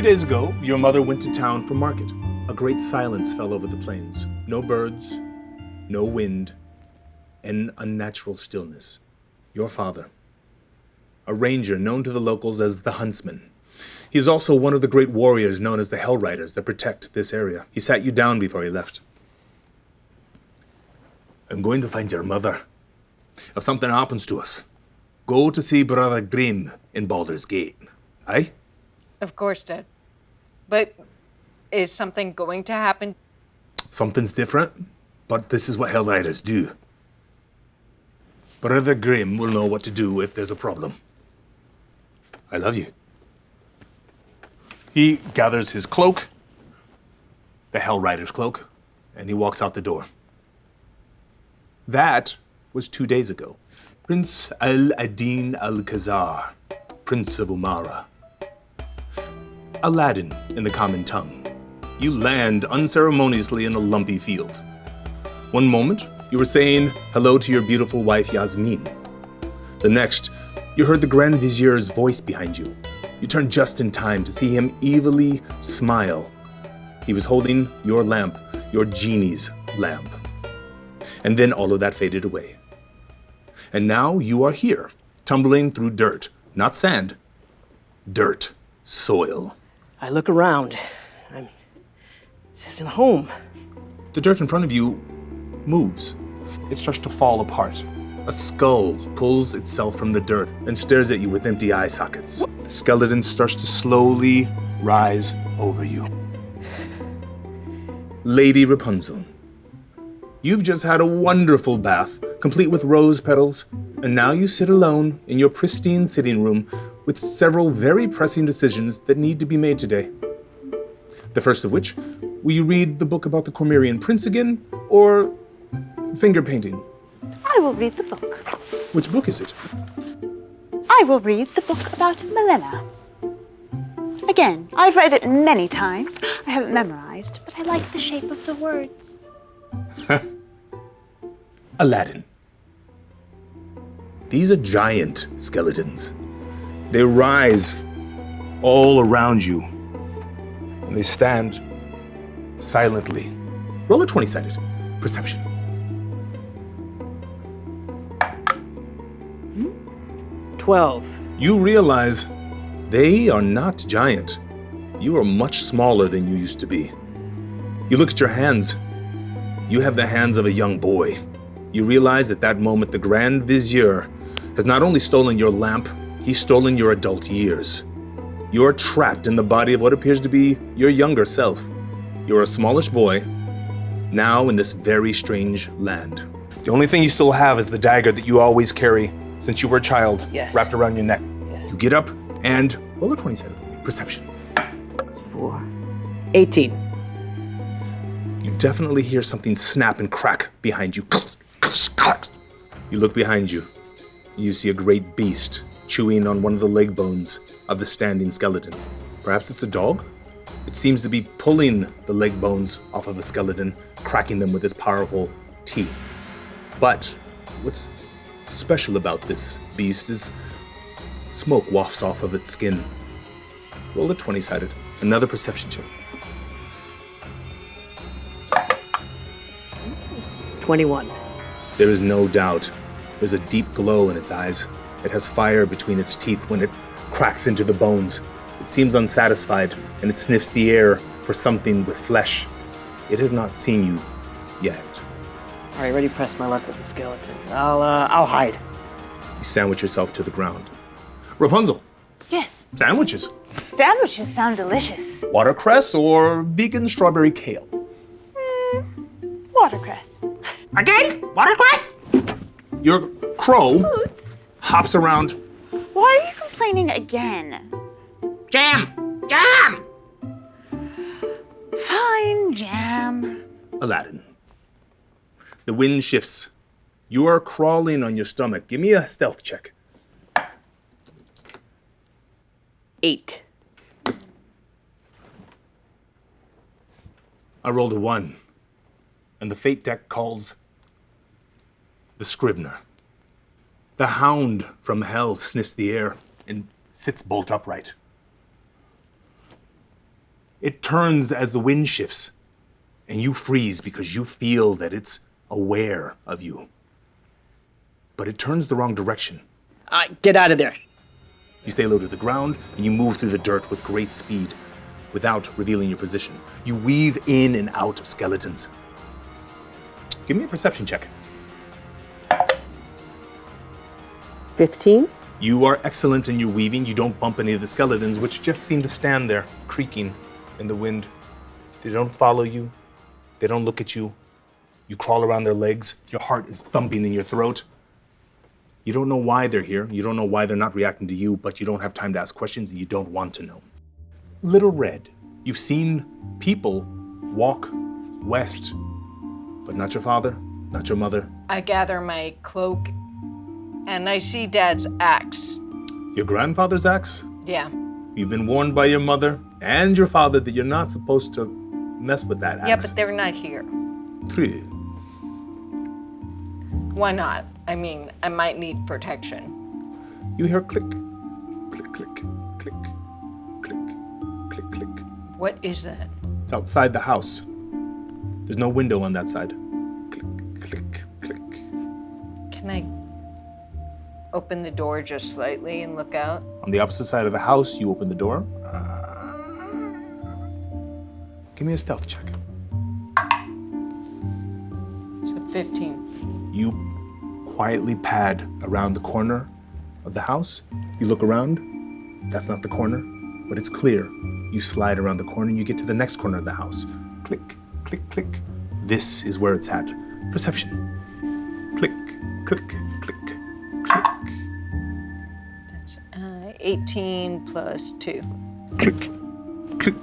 days ago, your mother went to town for market. A great silence fell over the plains. No birds, no wind, and unnatural stillness. Your father, a ranger known to the locals as the Huntsman. He is also one of the great warriors known as the Hell Riders that protect this area. He sat you down before he left. I'm going to find your mother. If something happens to us, go to see Brother Grimm in Baldur's Gate. Aye? Of course, Dad. But is something going to happen? Something's different, but this is what Hell Riders do. Brother Grimm will know what to do if there's a problem. I love you. He gathers his cloak, the Hell Rider's cloak, and he walks out the door. That was 2 days ago. Prince Al-Adin Al-Khazar, Prince of Umara. Aladdin in the common tongue. You land unceremoniously in a lumpy field. One moment, you were saying hello to your beautiful wife Yasmin. The next, you heard the Grand Vizier's voice behind you. You turned just in time to see him evilly smile. He was holding your lamp, your genie's lamp. And then all of that faded away. And now you are here, tumbling through dirt, not sand, dirt, soil. I look around. This isn't home. The dirt in front of you moves. It starts to fall apart. A skull pulls itself from the dirt and stares at you with empty eye sockets. The skeleton starts to slowly rise over you. Lady Rapunzel, you've just had a wonderful bath, complete with rose petals, and now you sit alone in your pristine sitting room with several very pressing decisions that need to be made today. The first of which, will you read the book about the Cormyrean prince again, or finger painting? I will read the book. Which book is it? I will read the book about Milena. Again, I've read it many times. I haven't memorized, but I like the shape of the words. Aladdin. These are giant skeletons. They rise all around you. And they stand silently. Roll a 20-sided perception. 12. You realize they are not giant. You are much smaller than you used to be. You look at your hands. You have the hands of a young boy. You realize at that moment the Grand Vizier has not only stolen your lamp, he's stolen your adult years. You are trapped in the body of what appears to be your younger self. You're a smallish boy, now in this very strange land. The only thing you still have is the dagger that you always carry since you were a child, Yes. wrapped around your neck. Yes. You get up and roll a 27 for me. Perception. 4. 18. You definitely hear something snap and crack behind you. You look behind you. You see a great beast chewing on one of the leg bones of the standing skeleton. Perhaps it's a dog? It seems to be pulling the leg bones off of a skeleton, cracking them with its powerful teeth. But what's special about this beast is smoke wafts off of its skin. Roll a 20-sided. Another perception check. 21. There is no doubt. There's a deep glow in its eyes. It has fire between its teeth when it cracks into the bones. It seems unsatisfied, and it sniffs the air for something with flesh. It has not seen you yet. All right, ready to press my luck with the skeletons. I'll hide. You sandwich yourself to the ground. Rapunzel, Yes, sandwiches. sandwiches sound delicious. Watercress or vegan strawberry kale? Watercress. Again? Watercress? Your crow Boots, hops around. why are you complaining again? Jam! Jam! Fine, Jam. Aladdin. The wind shifts. You are crawling on your stomach. Give me a stealth check. 8. I rolled a 1. And the fate deck calls the Scrivener. The hound from hell sniffs the air and sits bolt upright. It turns as the wind shifts, and you freeze because you feel that it's aware of you. But it turns the wrong direction. Get out of there. You stay low to the ground, and you move through the dirt with great speed without revealing your position. You weave in and out of skeletons. Give me a perception check. 15? You are excellent in your weaving. You don't bump any of the skeletons, which just seem to stand there, creaking in the wind. They don't follow you. They don't look at you. You crawl around their legs. Your heart is thumping in your throat. You don't know why they're here. You don't know why they're not reacting to you, but you don't have time to ask questions and you don't want to know. Little Red, you've seen people walk west, but not your father, not your mother. I gather my cloak and I see Dad's axe. Your grandfather's axe? Yeah. You've been warned by your mother and your father that you're not supposed to mess with that axe. Yeah, but they're not here. Three. Why not? I mean, I might need protection. You hear click, click, click, click, click, click, click. What is that? It's outside the house. There's no window on that side. Click, click, click. Can I open the door just slightly and look out? On the opposite side of the house, you open the door. Give me a stealth check. It's a 15. You quietly pad around the corner of the house. You look around. That's not the corner, but it's clear. You slide around the corner and you get to the next corner of the house. Click, click, click. This is where it's at. Perception. Click, click, click, click. That's 18 plus 2. Click, click,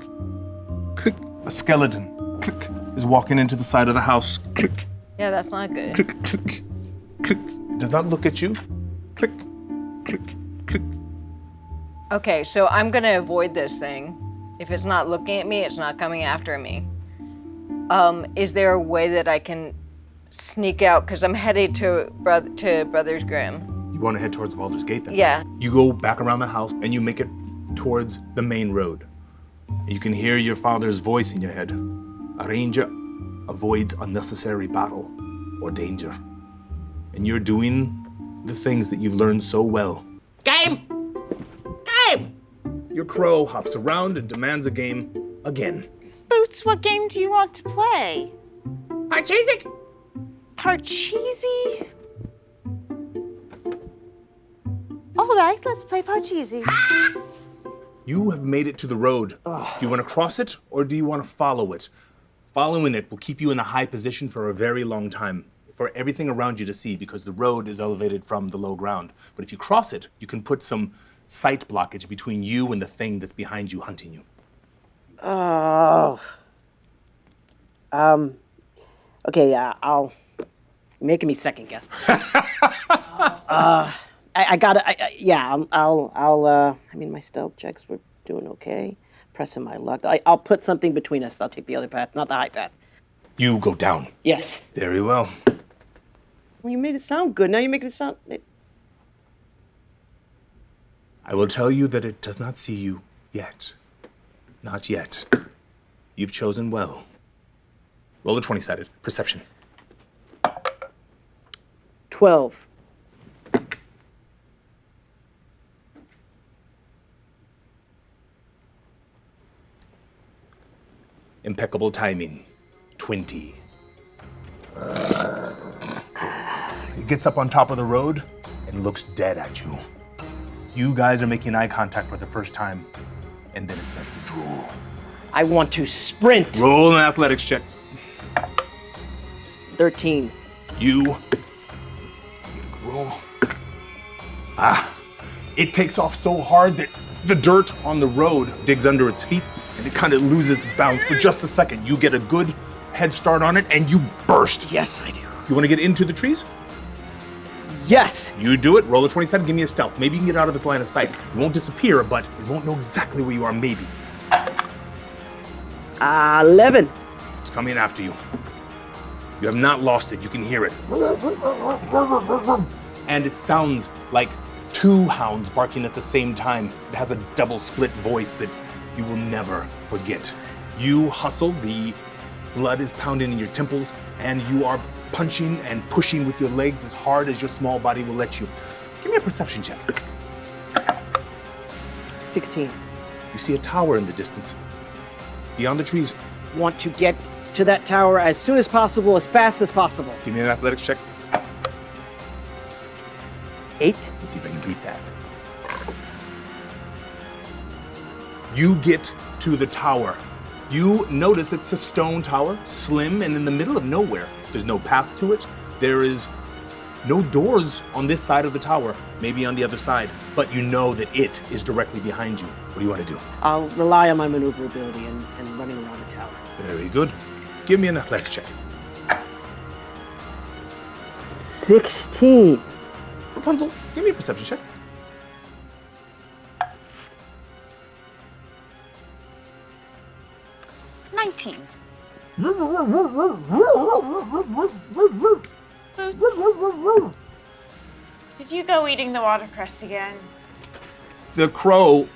click. A skeleton, click, is walking into the side of the house. Click, Yeah, that's not good. click, click, click. It does not look at you. Click, click, click. Okay, so I'm gonna avoid this thing. If it's not looking at me, it's not coming after me. Is there a way that I can sneak out? Because I'm headed to Brothers Grimm. You want to head towards Baldur's Gate then? Yeah. You go back around the house and you make it towards the main road. You can hear your father's voice in your head. A ranger avoids unnecessary battle or danger. And you're doing the things that you've learned so well. Game! Game! Your crow hops around and demands a game again. Boots, what game do you want to play? Parcheesi! Parcheesi? All right, let's play Parcheesi. You have made it to the road. Do you want to cross it or do you want to follow it? Following it will keep you in a high position for a very long time, for everything around you to see, because the road is elevated from the low ground. But if you cross it, you can put some sight blockage between you and the thing that's behind you hunting you. Oh. Okay, yeah, I'll... You're making me second guess. I gotta, I mean, my stealth checks were doing okay. Pressing my luck. I'll put something between us. I'll take the other path, not the high path. You go down. Yes. Very well. Well, you made it sound good. Now you make it sound... I will tell you that it does not see you yet. Not yet. You've chosen well. Roll a 20-sided. Perception. 12. Impeccable timing. 20. It gets up on top of the road and looks dead at you. You guys are making eye contact for the first time, and then it starts to drool. I want to sprint. Roll an athletics check. 13. You roll. It takes off so hard that the dirt on the road digs under its feet and it kind of loses its balance for just a second. You get a good head start on it and you burst. Yes, I do. You want to get into the trees? Yes. You do it. Roll a 27. Give me a stealth. Maybe you can get out of its line of sight. You won't disappear, but it won't know exactly where you are, maybe. 11. It's coming after you. You have not lost it. You can hear it. And it sounds like two hounds barking at the same time. It has a double split voice that you will never forget. You hustle, the blood is pounding in your temples, and you are punching and pushing with your legs as hard as your small body will let you. Give me a perception check. 16. You see a tower in the distance, beyond the trees. Want to get to that tower as soon as possible, as fast as possible. Give me an athletics check. 8. Let's see if I can beat that. You get to the tower. You notice it's a stone tower, slim and in the middle of nowhere. There's no path to it. There is no doors on this side of the tower, maybe on the other side, but you know that it is directly behind you. What do you want to do? I'll rely on my maneuverability and running around the tower. Very good. Give me an athletics check. 16. Rapunzel, give me a perception check. 19. Did you go eating the watercress again? The crow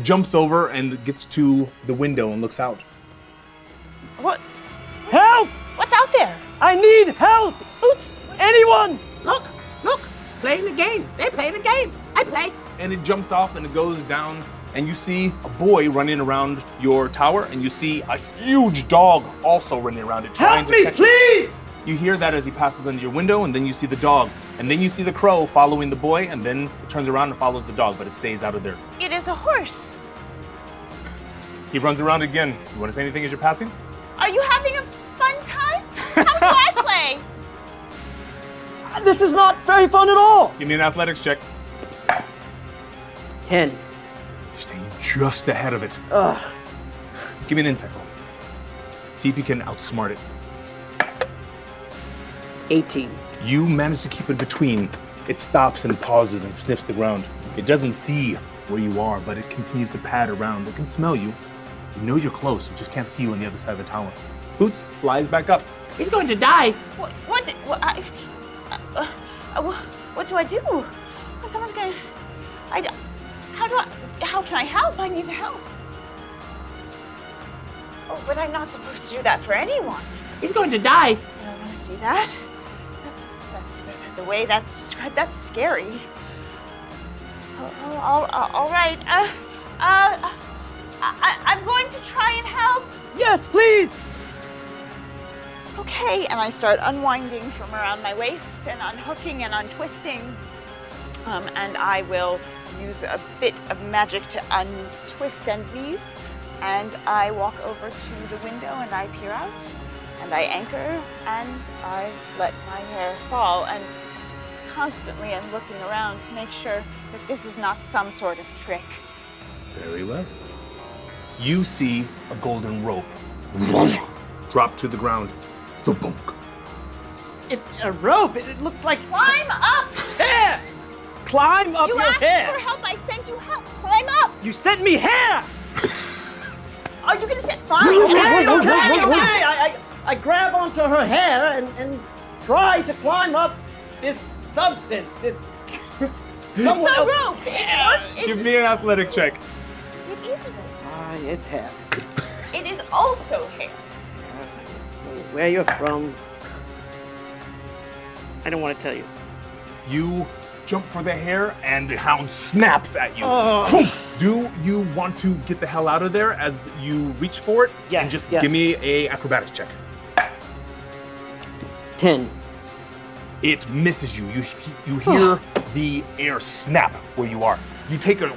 jumps over and gets to the window and looks out. What? Help! What's out there? I need help! Boots! Anyone! Look, playing the game. They're playing the game. I play. And it jumps off and it goes down, and you see a boy running around your tower, and you see a huge dog also running around it trying Help to me, catch it. please! You hear that as he passes under your window, and then you see the dog, and then you see the crow following the boy, and then it turns around and follows the dog, but it stays out of there. It is a horse. He runs around again. You want to say anything as you're passing? Are you having a fun time? How do I play? This is not very fun at all! Give me an athletics check. 10. You're staying just ahead of it. Ugh. Give me an insight roll. See if you can outsmart it. 18. You manage to keep it between. It stops and pauses and sniffs the ground. It doesn't see where you are, but it continues to pad around. It can smell you. It knows you're close. It just can't see you on the other side of the tower. Boots flies back up. He's going to die. What do I do? When someone's gonna... How can I help? I need to help. Oh, but I'm not supposed to do that for anyone. He's going to die. I don't want to see that. That's the way that's described. That's scary. All right. I'm going to try and help. Yes, please! Okay, and I start unwinding from around my waist and unhooking and untwisting. And I will use a bit of magic to untwist and weave. And I walk over to the window and I peer out. And I anchor and I let my hair fall. And constantly I'm looking around to make sure that this is not some sort of trick. Very well. You see a golden rope drop to the ground. Thunk. A rope. It looks like Climb up! hair! Climb up You your asked hair! for help, I sent you help. Climb up! You sent me hair! Are you gonna sit fine? Okay. I grab onto her hair and try to climb up this substance, this someone It's a else's rope. hair. Give me an athletic check. It is rope. It's hair. It is also hair. Where you're from, I don't want to tell you. You jump for the hair, and the hound snaps at you. Oh. Do you want to get the hell out of there as you reach for it? Yes, And just yes. give me a acrobatics check. 10. It misses you. You hear the air snap where you are. You take a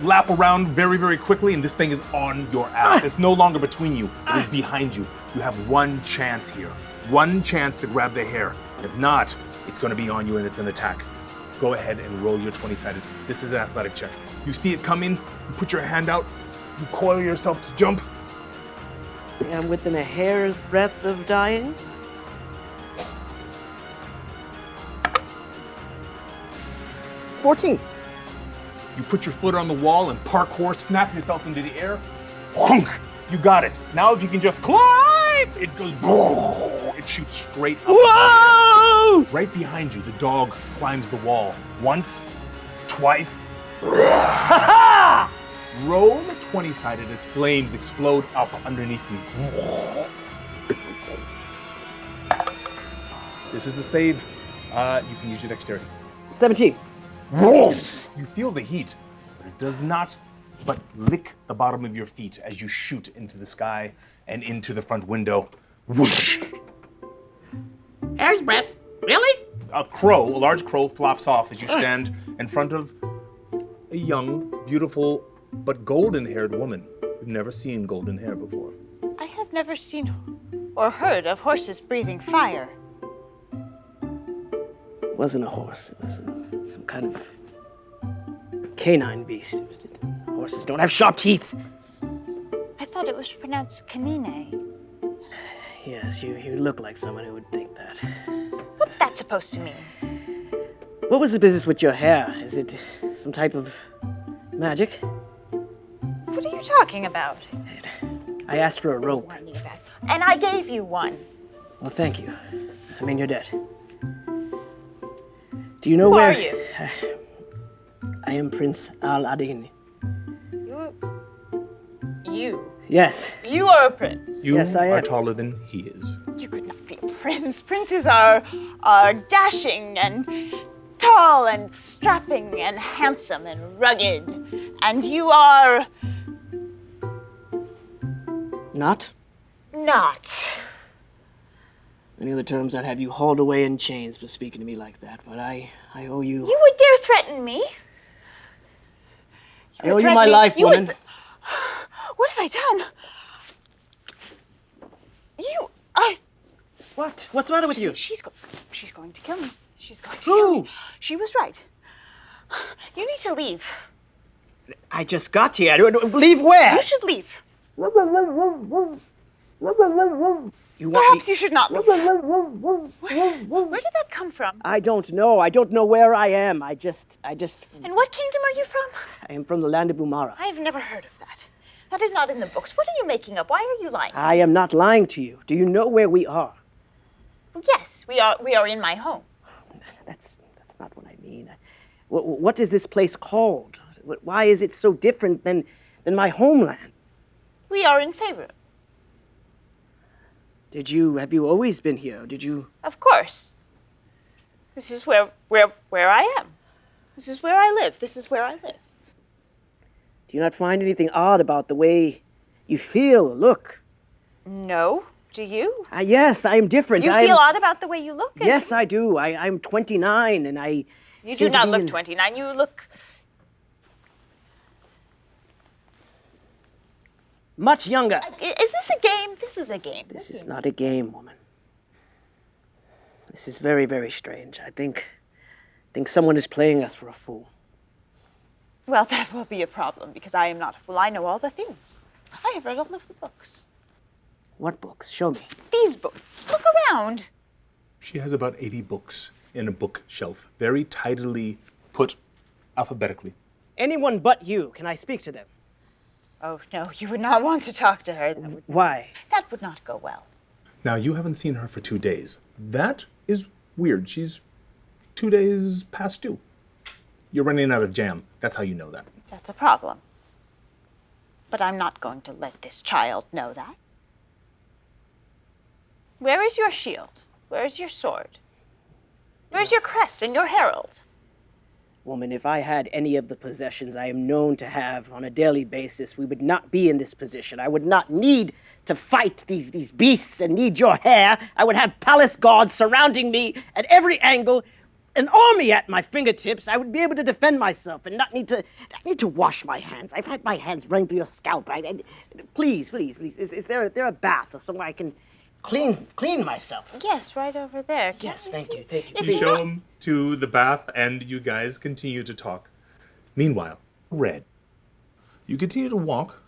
lap around very, very quickly, and this thing is on your ass. It's no longer between you. It is behind you. You have one chance here. One chance to grab the hair. If not, it's going to be on you, and it's an attack. Go ahead and roll your 20-sided. This is an athletic check. You see it coming. You put your hand out. You coil yourself to jump. See, I'm within a hair's breadth of dying. $14. You put your foot on the wall and parkour, snap yourself into the air. Whunk! You got it. Now if you can just climb, it goes boom. It shoots straight up. Whoa! Right behind you, the dog climbs the wall. Once, twice. Roll 20-sided as flames explode up underneath you. This is the save. You can use your dexterity. 17. You feel the heat, but it does not but lick the bottom of your feet as you shoot into the sky and into the front window. Whoosh! Hair's breath. Really? A large crow flops off as you stand in front of a young, beautiful, but golden-haired woman. You've never seen golden hair before. I have never seen or heard of horses breathing fire. It wasn't a horse. It was some kind of canine beast. Horses don't have sharp teeth. I thought it was pronounced canine. Yes, you look like someone who would think that. What's that supposed to mean? What was the business with your hair? Is it some type of magic? What are you talking about? I asked for a rope. And I gave you one. Well, thank you. I mean, you're dead. Do you know Who where... are you? I am Prince Al-Adin. You. Yes. You are a prince. You Yes, I are am. taller than he is. You could not be a prince. Princes are dashing and tall and strapping and handsome and rugged. And you are Not? not. Any other terms, I'd have you hauled away in chains for speaking to me like that, but I owe you... You would dare threaten me? I owe you my life, woman. What have I done? What? What's the matter with you? She's going to kill me. She's going to Who? kill me. She was right. You need to leave. I just got here. Leave where? You should leave. You want Perhaps me... you should not leave. Where did that come from? I don't know. I don't know where I am. I just... And what kingdom are you from? I am from the land of Bumara. I have never heard of that. That is not in the books. What are you making up? Why are you lying? I am not lying to you. Do you know where we are? Well, yes, we are in my home. That's not what I mean. What is this place called? Why is it so different than my homeland? We are in favor. Have you always been here? Did you? Of course. This is where I am. This is where I live. This is where I live. Do you not find anything odd about the way you feel or look? No. Do you? Yes, I am different. You feel odd about the way you look? Yes, I do. I'm 29 and I... You seem do to not be look in- 29. You look... Much younger. Is this a game? This is a game. This is not a game, woman. This is very, very strange. I think someone is playing us for a fool. Well, that will be a problem because I am not a fool. I know all the things. I have read all of the books. What books? Show me. These books. Look around. She has about 80 books in a bookshelf, very tidily put alphabetically. Anyone but you. Can I speak to them? Oh, no, you would not want to talk to her. Why? That would not go well. Now, you haven't seen her for 2 days. That is weird. She's 2 days past due. You're running out of jam. That's how you know that. That's a problem. But I'm not going to let this child know that. Where is your shield? Where is your sword? Where's your crest and your herald? Woman, if I had any of the possessions I am known to have on a daily basis, we would not be in this position. I would not need to fight these beasts and need your hair. I would have palace guards surrounding me at every angle, an army at my fingertips. I would be able to defend myself and not need to wash my hands. I've had my hands running through your scalp. Please. Is there a bath or somewhere I can clean myself? Yes, right over there. Can Yes, thank you. It's You show him to the bath, and you guys continue to talk. Meanwhile, Red, you continue to walk,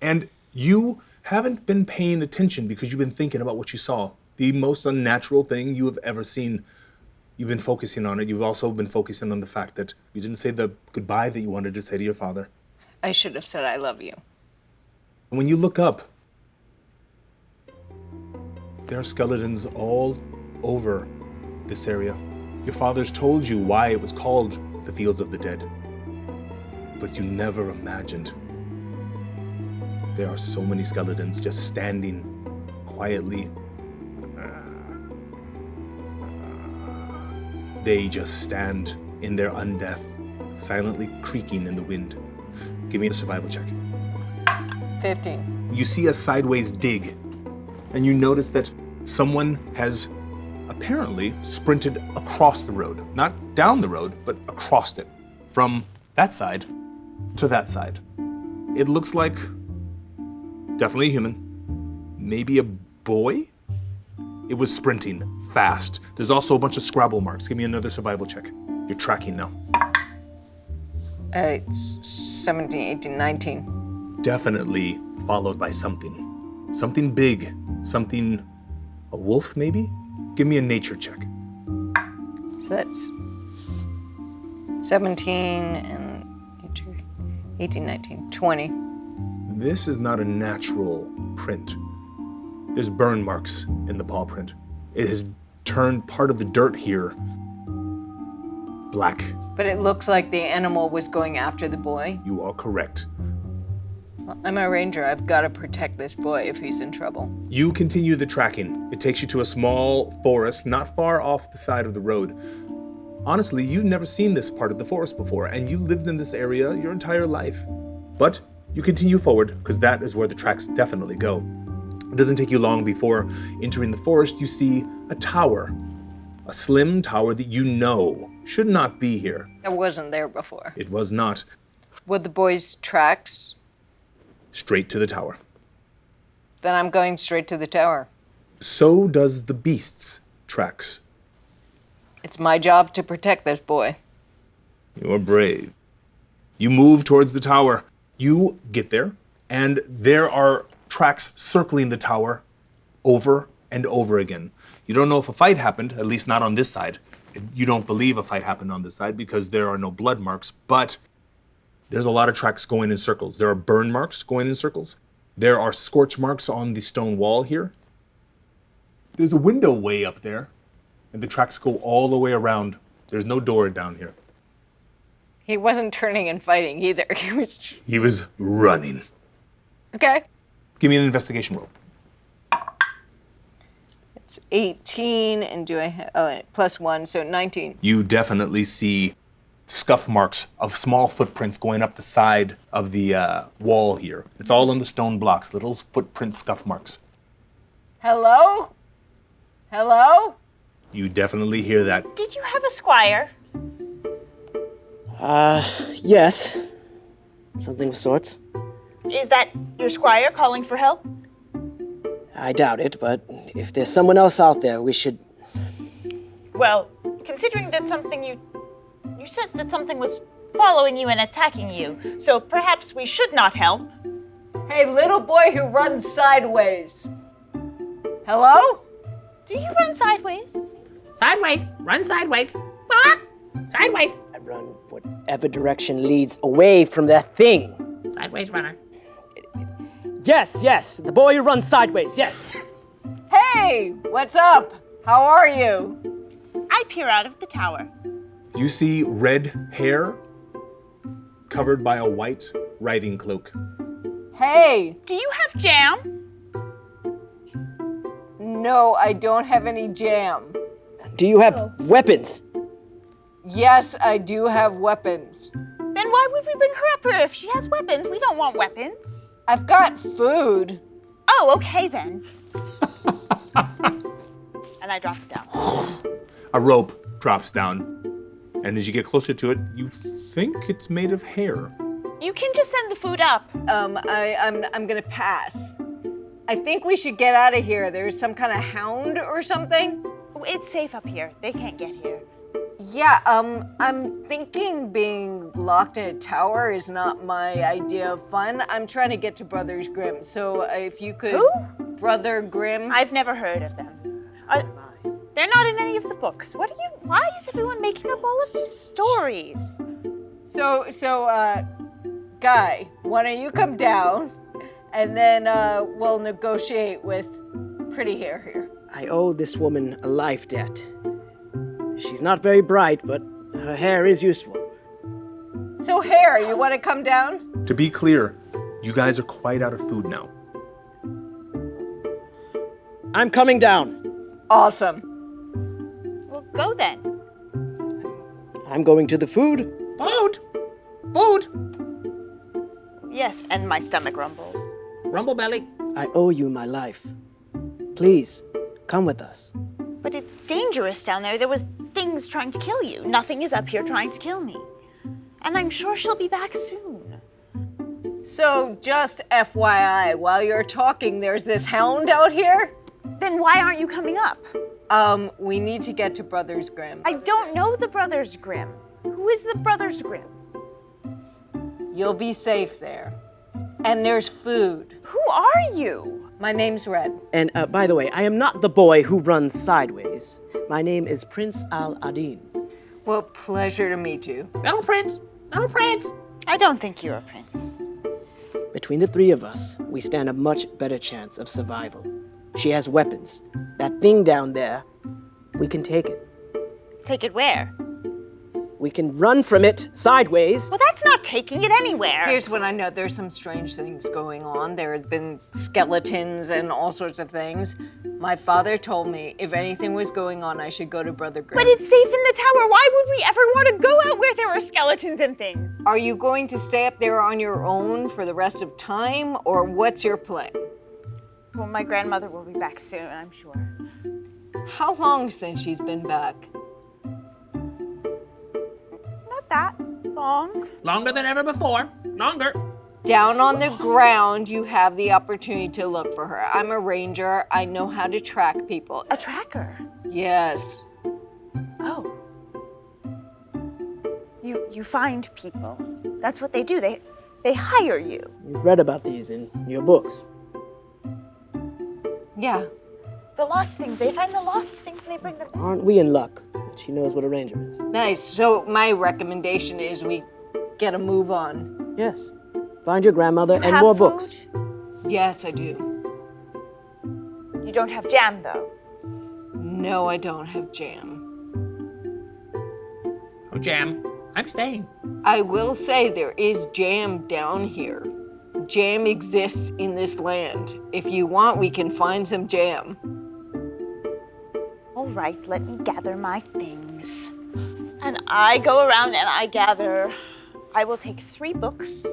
and you haven't been paying attention because you've been thinking about what you saw. The most unnatural thing you have ever seen. You've been focusing on it. You've also been focusing on the fact that you didn't say the goodbye that you wanted to say to your father. I should have said I love you. And when you look up, there are skeletons all over this area. Your father's told you why it was called the Fields of the Dead, but you never imagined There are so many skeletons just standing quietly. They just stand in their undeath, silently creaking in the wind. Give me a survival check. 15. You see a sideways dig, and you notice that someone has apparently sprinted across the road. Not down the road, but across it. From that side to that side. It looks like definitely a human. Maybe a boy? It was sprinting fast. There's also a bunch of Scrabble marks. Give me another survival check. You're tracking now. It's 17, 18, 19. Definitely followed by something. Something big. Something, a wolf maybe? Give me a nature check. So that's 17 and 18, 19, 20. This is not a natural print. There's burn marks in the paw print. It has turned part of the dirt here black. But it looks like the animal was going after the boy. You are correct. Well, I'm a ranger. I've got to protect this boy if he's in trouble. You continue the tracking. It takes you to a small forest not far off the side of the road. Honestly, you've never seen this part of the forest before, and you lived in this area your entire life. But you continue forward, because that is where the tracks definitely go. It doesn't take you long before entering the forest, you see a tower. A slim tower that you know should not be here. I wasn't there before. It was not. With the boy's tracks, Straight to the tower. then I'm going straight to the tower. So does the beast's tracks. It's my job to protect this boy. You are brave. You move towards the tower. You get there, and there are tracks circling the tower over and over again. You don't know if a fight happened, at least not on this side. You don't believe a fight happened on this side because there are no blood marks, but there's a lot of tracks going in circles. There are burn marks going in circles. There are scorch marks on the stone wall here. There's a window way up there, and the tracks go all the way around. There's no door down here. He wasn't turning and fighting either. He was running. Okay. Give me an investigation roll. It's 18, and do I have, plus 1, so 19. You definitely see scuff marks of small footprints going up the side of the wall here. It's all on the stone blocks, little footprint scuff marks. Hello? Hello? You definitely hear that. Did you have a squire? Yes. Something of sorts. Is that your squire calling for help? I doubt it, but if there's someone else out there, we should... Well, considering that you said that something was following you and attacking you, so perhaps we should not help. Hey, little boy who runs sideways. Hello? Do you run sideways? Sideways. Run sideways. Ah! Sideways. I run whatever direction leads away from that thing. Sideways runner. Yes, the boy who runs sideways, yes. Hey, what's up? How are you? I peer out of the tower. You see red hair covered by a white riding cloak. Hey. Do you have jam? No, I don't have any jam. Do you have weapons? Yes, I do have weapons. Then why would we bring her up here if she has weapons? We don't want weapons. I've got food. Oh, okay then. And I drop it down. A rope drops down, and as you get closer to it, you think it's made of hair. You can just send the food up. I'm gonna pass. I think we should get out of here. There's some kind of hound or something. It's safe up here. They can't get here. Yeah, I'm thinking being locked in a tower is not my idea of fun. I'm trying to get to Brothers Grimm, so if you could... Who? Brother Grimm. I've never heard of them. They're not in any of the books. Why is everyone making up all of these stories? So, Guy, why don't you come down, and then we'll negotiate with Pretty Hair here. I owe this woman a life debt. She's not very bright, but her hair is useful. So, Hair, you want to come down? To be clear, You guys are quite out of food now. I'm coming down. Awesome. Well, go then. I'm going to the food. Food! Food! Yes, and my stomach rumbles. Rumble belly. I owe you my life. Please, come with us. But it's dangerous down there. There was things trying to kill you. Nothing is up here trying to kill me. And I'm sure she'll be back soon. So, just FYI, while you're talking, there's this hound out here. Then why aren't you coming up? We need to get to Brothers Grimm. I don't know the Brothers Grimm. Who is the Brothers Grimm? You'll be safe there. And there's food. Who are you? My name's Red. And by the way, I am not the boy who runs sideways. My name is Prince Al-Adin. Well, pleasure to meet you. Little prince. Little prince. I don't think you're a prince. Between the three of us, we stand a much better chance of survival. She has weapons. That thing down there, we can take it. Take it where? We can run from it sideways. Well, that's not taking it anywhere. Here's what I know. There's some strange things going on. There have been skeletons and all sorts of things. My father told me if anything was going on, I should go to Brother Grimm. But it's safe in the tower. Why would we ever want to go out where there are skeletons and things? Are you going to stay up there on your own for the rest of time, or what's your plan? Well, my grandmother will be back soon, I'm sure. How long since she's been back? Not that long. Longer than ever before. Longer. Down on the ground, you have the opportunity to look for her. I'm a ranger. I know how to track people. A tracker? Yes. Oh. You find people. That's what they do. They hire you. You've read about these in your books. Yeah. The lost things. They find the lost things and they bring them. Aren't we in luck that she knows what a ranger is? Nice. So my recommendation is we get a move on. Yes. Find your grandmother and Have more food? books. Yes, I do. You don't have jam, though. No, I don't have jam. Oh, Jam. I'm staying. I will say there is jam down here. Jam exists in this land. If you want, we can find some jam. All right, let me gather my things. And I go around and I gather. I will take 3 books.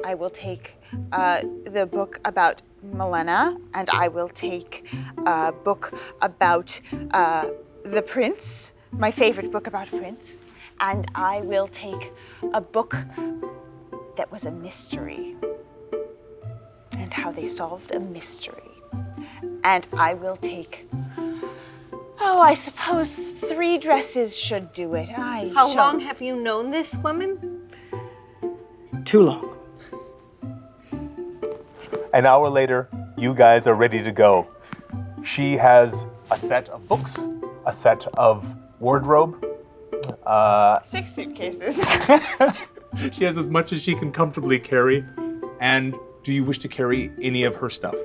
I will take the book about Milena, and I will take a book about the prince, my favorite book about a prince, and I will take a book that was a mystery and how they solved a mystery. And I will take, I suppose 3 dresses should do it. How long have you known this woman? Too long. An hour later, you guys are ready to go. She has a set of books, a set of wardrobe. 6 suitcases. She has as much as she can comfortably carry. And do you wish to carry any of her stuff?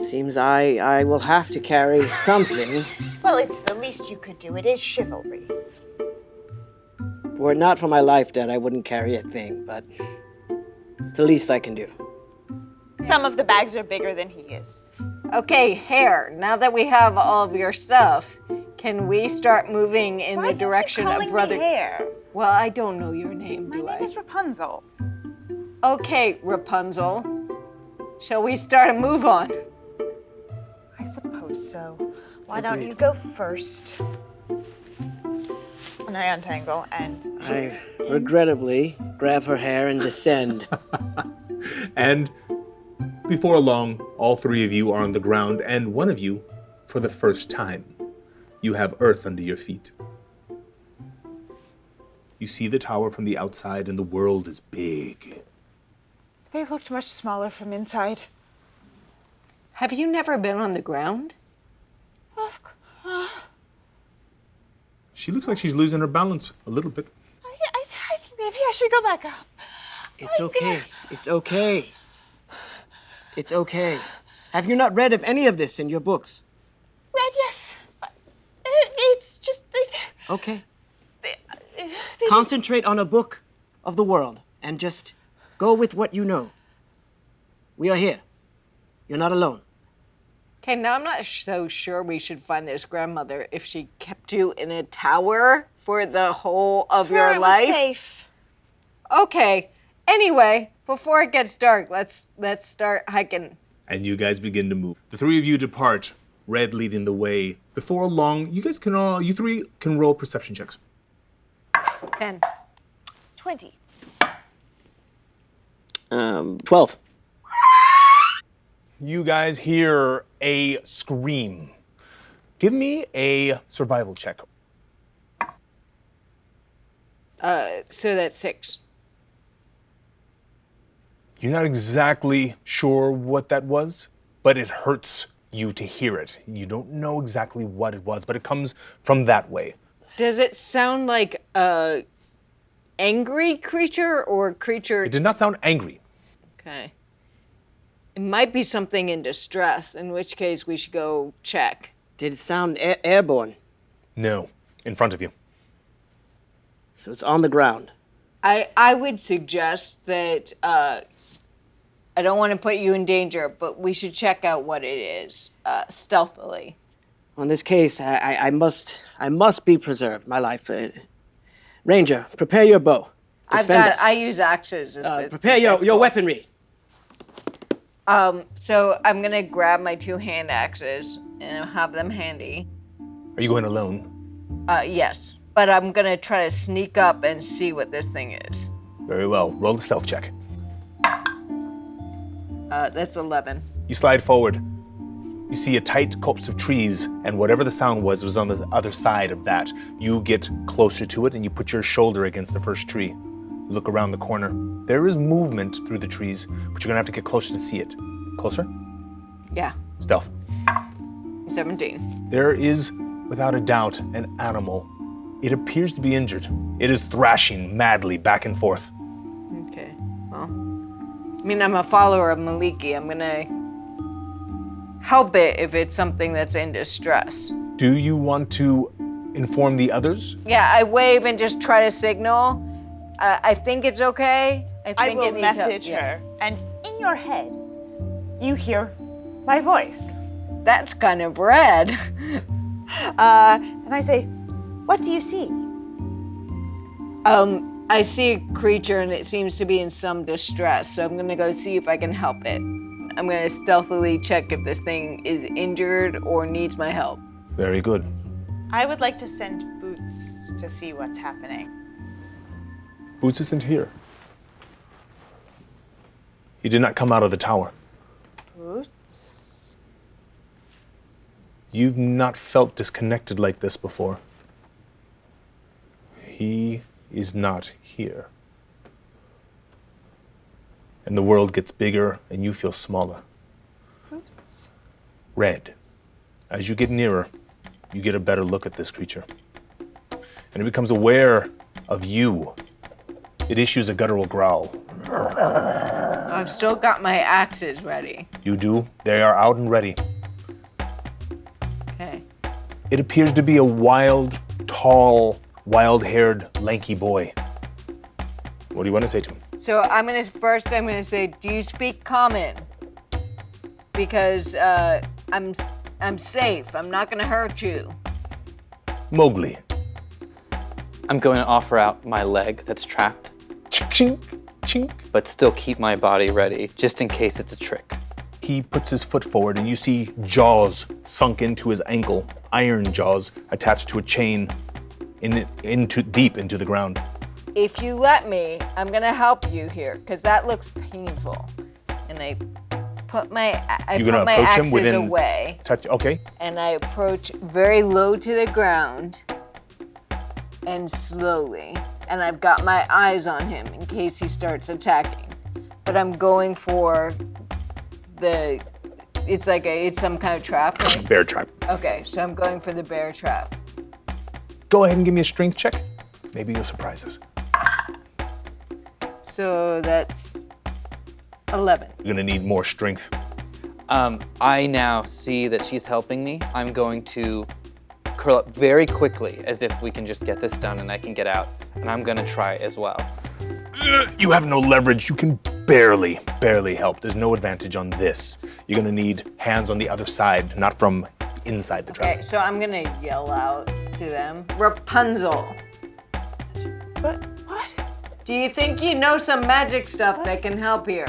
Seems I will have to carry something. Well, it's the least you could do. It is chivalry. Were it not for my life debt, I wouldn't carry a thing, but it's the least I can do. Some of the bags are bigger than he is. Okay, Hare, now that we have all of your stuff, can we start moving in the direction of Brother... Hair? Well, I don't know your name, My do I? name is Rapunzel. Okay, Rapunzel. Shall we start a move on? I suppose so. Why don't you go first? And I untangle and... I regrettably grab her hair and descend. And before long, all 3 of you are on the ground, and one of you, for the first time, you have earth under your feet. You see the tower from the outside, and the world is big. They looked much smaller from inside. Have you never been on the ground? She looks like she's losing her balance a little bit. I think maybe I should go back up. It's okay. It's okay. It's okay. Have you not read of any of this in your books? Red, yes. It's just... Okay. They Concentrate on a book of the world and just Go with what you know. We are here. You're not alone. Okay, now I'm not so sure we should find this grandmother if she kept you in a tower for the whole of your It was life. safe. Okay. Anyway, before it gets dark, let's start hiking. And you guys begin to move. The three of you depart, Red leading the way. Before long, you three can roll perception checks. 10. 20. 12. You guys hear a scream. Give me a survival check. So that's 6. You're not exactly sure what that was, but it hurts you to hear it. You don't know exactly what it was, but it comes from that way. Does it sound like a angry creature or a creature? It did not sound angry. Okay. It might be something in distress, in which case we should go check. Did it sound airborne? No, in front of you. So it's on the ground. I would suggest that I don't want to put you in danger, but we should check out what it is stealthily. On this case, I must be preserved. My life. Ranger, prepare your bow. Defend us. I use axes. Prepare your weaponry. So I'm gonna grab my 2 hand axes and I'll have them handy. Are you going alone? Yes, but I'm gonna try to sneak up and see what this thing is. Very well. Roll the stealth check. That's 11. You slide forward. You see a tight copse of trees, and whatever the sound was on the other side of that. You get closer to it, and you put your shoulder against the first tree. You look around the corner. There is movement through the trees, but you're gonna have to get closer to see it. Closer? Yeah, Stealth. 17. There is, without a doubt, an animal. It appears to be injured. It is thrashing madly back and forth. Okay, well, I mean, I'm a follower of Maliki. I'm gonna help it if it's something that's in distress. Do you want to inform the others? Yeah, I wave and just try to signal. I think it's okay. I think will it needs help. message Yeah. her, and in your head, you hear my voice. That's kind of rad. And I say, what do you see? I see a creature and it seems to be in some distress, so I'm gonna go see if I can help it. I'm gonna stealthily check if this thing is injured or needs my help. Very good. I would like to send Boots to see what's happening. Boots isn't here. He did not come out of the tower. Boots? You've not felt disconnected like this before. He is not here. And the world gets bigger and you feel smaller. Boots? Red. As you get nearer, you get a better look at this creature. And it becomes aware of you. It issues a guttural growl. I've still got my axes ready. You do? They are out and ready. Okay. It appears to be a wild, tall, wild-haired, lanky boy. What do you want to say to him? So I'm gonna say, do you speak common? Because I'm safe. I'm not gonna hurt you. Mowgli. I'm going to offer out my leg that's trapped, Chink, chink. but still keep my body ready, just in case it's a trick. He puts his foot forward and you see jaws sunk into his ankle, iron jaws attached to a chain deep into the ground. If you let me, I'm gonna help you here, because that looks painful. And I put my You're gonna approach him axes within away, touch. Okay. and I approach very low to the ground and slowly. And I've got my eyes on him in case he starts attacking. But I'm going for it's some kind of trap, right? Bear trap. Okay, so I'm going for the bear trap. Go ahead and give me a strength check. Maybe you'll surprise us. So that's 11. You're gonna need more strength. I now see that she's helping me. I'm going to curl up very quickly, as if we can just get this done and I can get out. And I'm gonna try as well. You have no leverage. You can barely help. There's no advantage on this. You're gonna need hands on the other side, not from inside the trap. Okay, so I'm gonna yell out to them, Rapunzel, What? do you think you know some magic stuff that can help here?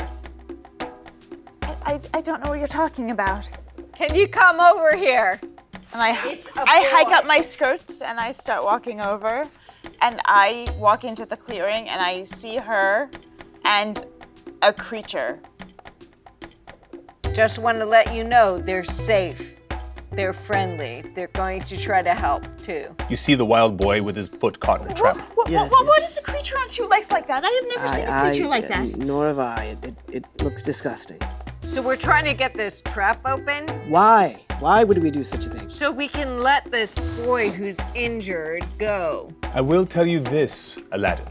I don't know what you're talking about. Can you come over here? And I It's a hike boy. up my skirts and I start walking over, and I walk into the clearing and I see her and a creature. Just want to let you know they're safe. They're friendly. They're going to try to help too. You see the wild boy with his foot caught in a trap. What Yes, is a creature on two legs like that? I have never seen a creature like that. Nor have I. It looks disgusting. So we're trying to get this trap open Why? Why would we do such a thing? so we can let this boy who's injured go. I will tell you this, Aladdin.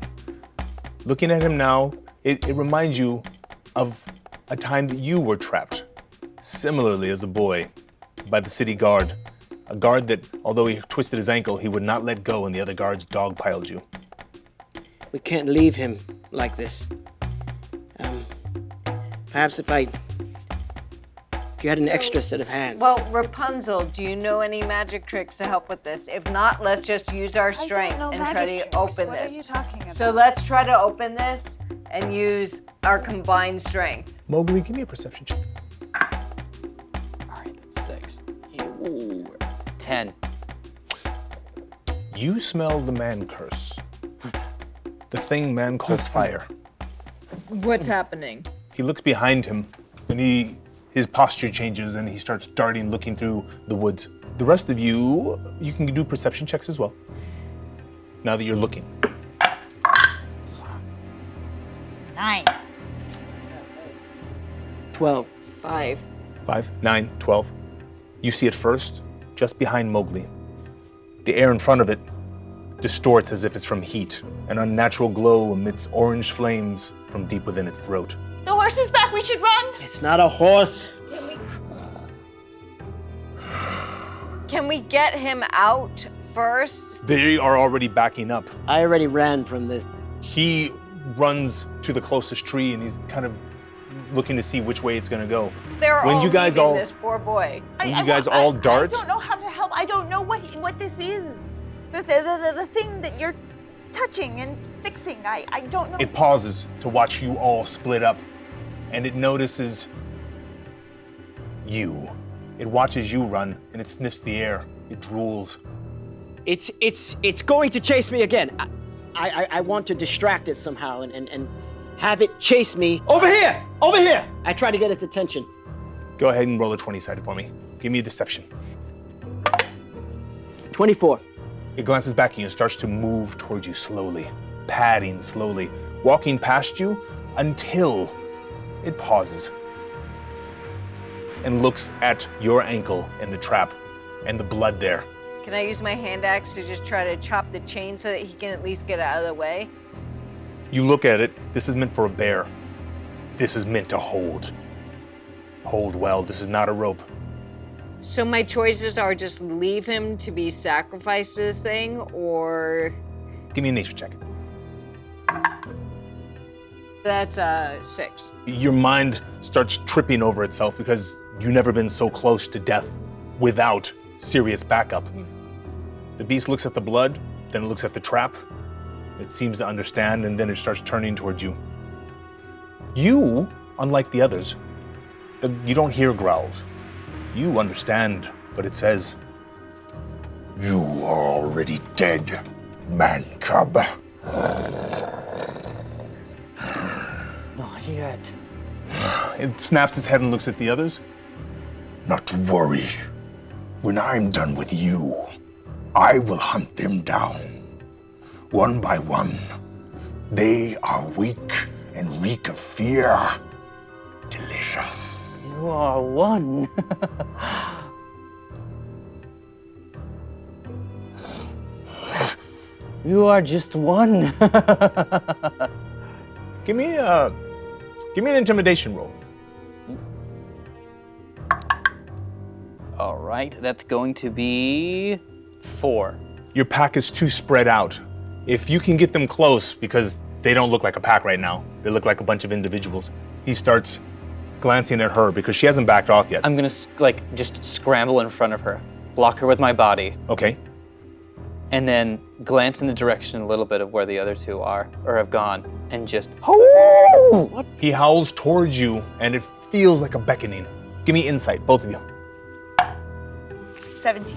Looking at him now, it reminds you of a time that you were trapped, similarly as a boy, by the city guard. A guard that, although he twisted his ankle, he would not let go and the other guards dogpiled you. We can't leave him like this. Perhaps if you had an extra set of hands. Well, Rapunzel, do you know any magic tricks to help with this? If not, let's just use our strength know and magic try to tricks. open What this. are you talking about? So let's try to open this and use our combined strength. Mowgli, give me a perception check. All right, that's 6. Ooh, 10. You smell the man curse. The thing man calls fire. What's happening? He looks behind him and his posture changes and he starts darting, looking through the woods. The rest of you can do perception checks as well. Now that you're looking. 9. 12. 5. 5, 9, 12. You see it first, just behind Mowgli. The air in front of it distorts as if it's from heat, an unnatural glow emits orange flames from deep within its throat. The horse is back. We should run. It's not a horse. Can we get him out first? They are already backing up. I already ran from this. He runs to the closest tree and he's kind of looking to see which way it's gonna go. They're When all you guys leaving all- this poor boy. When you guys all dart, I don't know how to help. I don't know what this is. The thing that you're touching and fixing. I don't know. it pauses to watch you all split up and it notices you. It watches you run and it sniffs the air. It drools. It's going to chase me again. I want to distract it somehow and have it chase me. Over here! Over here! I try to get its attention. Go ahead and roll a 20-sided for me. Give me a deception. 24. It glances back at you and starts to move towards you slowly, padding slowly, walking past you until it pauses and looks at your ankle and the trap and the blood there. Can I use my hand axe to just try to chop the chain so that he can at least get out of the way? You look at it. This is meant for a bear. This is meant to hold. Hold well. This is not a rope. So my choices are just leave him to be sacrificed to this thing, or Give me a nature check. that's 6. Your mind starts tripping over itself because you've never been so close to death without serious backup. The beast looks at the blood, then it looks at the trap. It seems to understand, and then it starts turning towards you. You, unlike the others, you don't hear growls. You understand what it says. You are already dead, man cub. Not yet. It snaps its head and looks at the others. Not to worry. When I'm done with you, I will hunt them down. One by one. They are weak and reek of fear. Delicious. You are one. You are just one. Give me an intimidation roll. All right, that's going to be 4. Your pack is too spread out. If you can get them close, because They don't look like a pack right now. They look like a bunch of individuals. He starts glancing at her because she hasn't backed off yet. I'm gonna just scramble in front of her, block her with my body, Okay. and then glance in the direction a little bit of where the other two are or have gone, and just He howls towards you, and it feels like a beckoning. Give me insight, both of you. 17.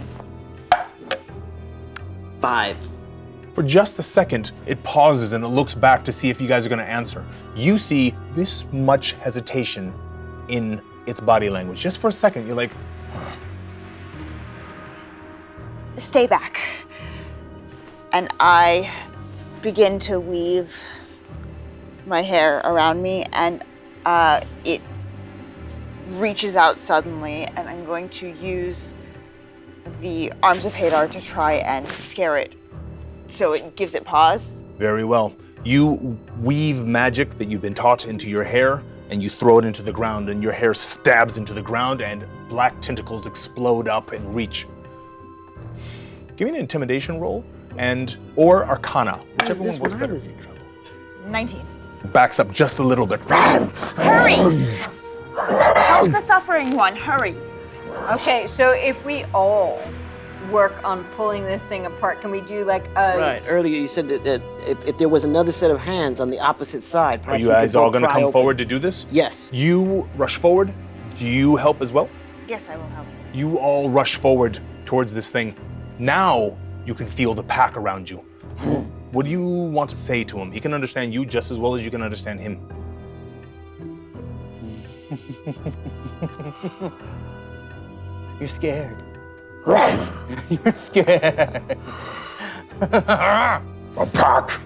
5. For just a second, it pauses and it looks back to see if you guys are going to answer. You see this much hesitation in its body language. Just for a second, you're like, Stay back. And I begin to weave my hair around me, and it reaches out suddenly, and I'm going to use the Arms of Hadar to try and scare it so it gives it pause. very well. You weave magic that you've been taught into your hair, and you throw it into the ground, and your hair stabs into the ground, and black tentacles explode up and reach. Give me an intimidation roll, or Arcana, whichever one works better. was in trouble. 19. Backs up just a little bit. Hurry! Help the suffering one, hurry. Okay, so if we all work on pulling this thing apart, can we do like a... Right. Earlier you said that if there was another set of hands on the opposite side, Are perhaps you we could guys all both going to pry come open. forward to do this? Yes. You rush forward. Do you help as well? Yes, I will help. You all rush forward towards this thing. Now you can feel the pack around you. What do you want to say to him? He can understand you just as well as you can understand him. You're scared. You're scared. A pack.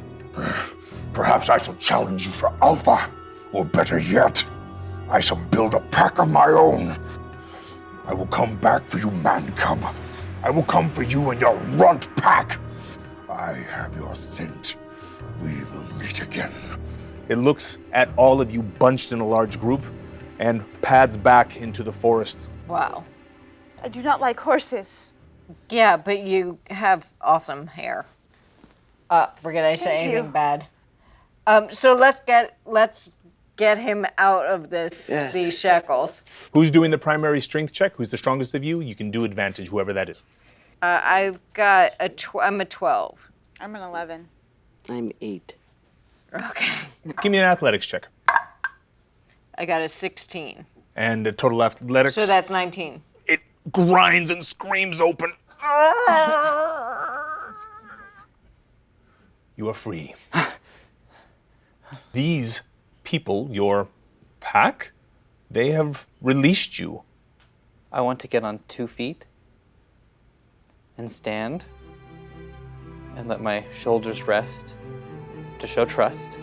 Perhaps I shall challenge you for alpha, or better yet, I shall build a pack of my own. I will come back for you, man cub. I will come for you and your runt pack. I have your scent. We will meet again. It looks at all of you bunched in a large group and pads back into the forest. Wow. I do not like horses. Yeah, but you have awesome hair. Forget I said Thank anything you. bad. So let's get him out of these shackles. Who's doing the primary strength check? Who's the strongest of you? You can do advantage, whoever that is. I've got I'm a 12. I'm an 11. I'm 8. Okay. Give me an athletics check. I got a 16. And a total athletics. So that's 19. It grinds and screams open. You are free. These people, your pack, they have released you. I want to get on 2 feet and stand and let my shoulders rest to show trust,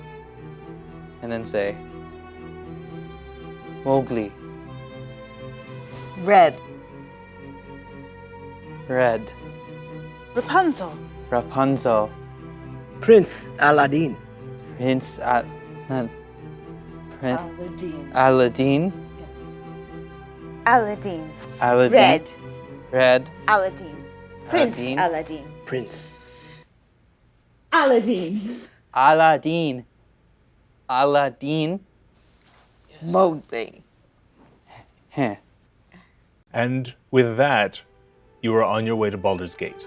and then say, Mowgli, Red. Red, Rapunzel. Rapunzel, Prince Aladdin. Prince Aladdin. Aladdin, Aladdin. Aladdin, Red. Red, Aladdin. Prince Aladdin. Aladdin. Prince. Aladdin. Aladdin, Aladdin, Mowgli. heh. And with that, you are on your way to Baldur's Gate.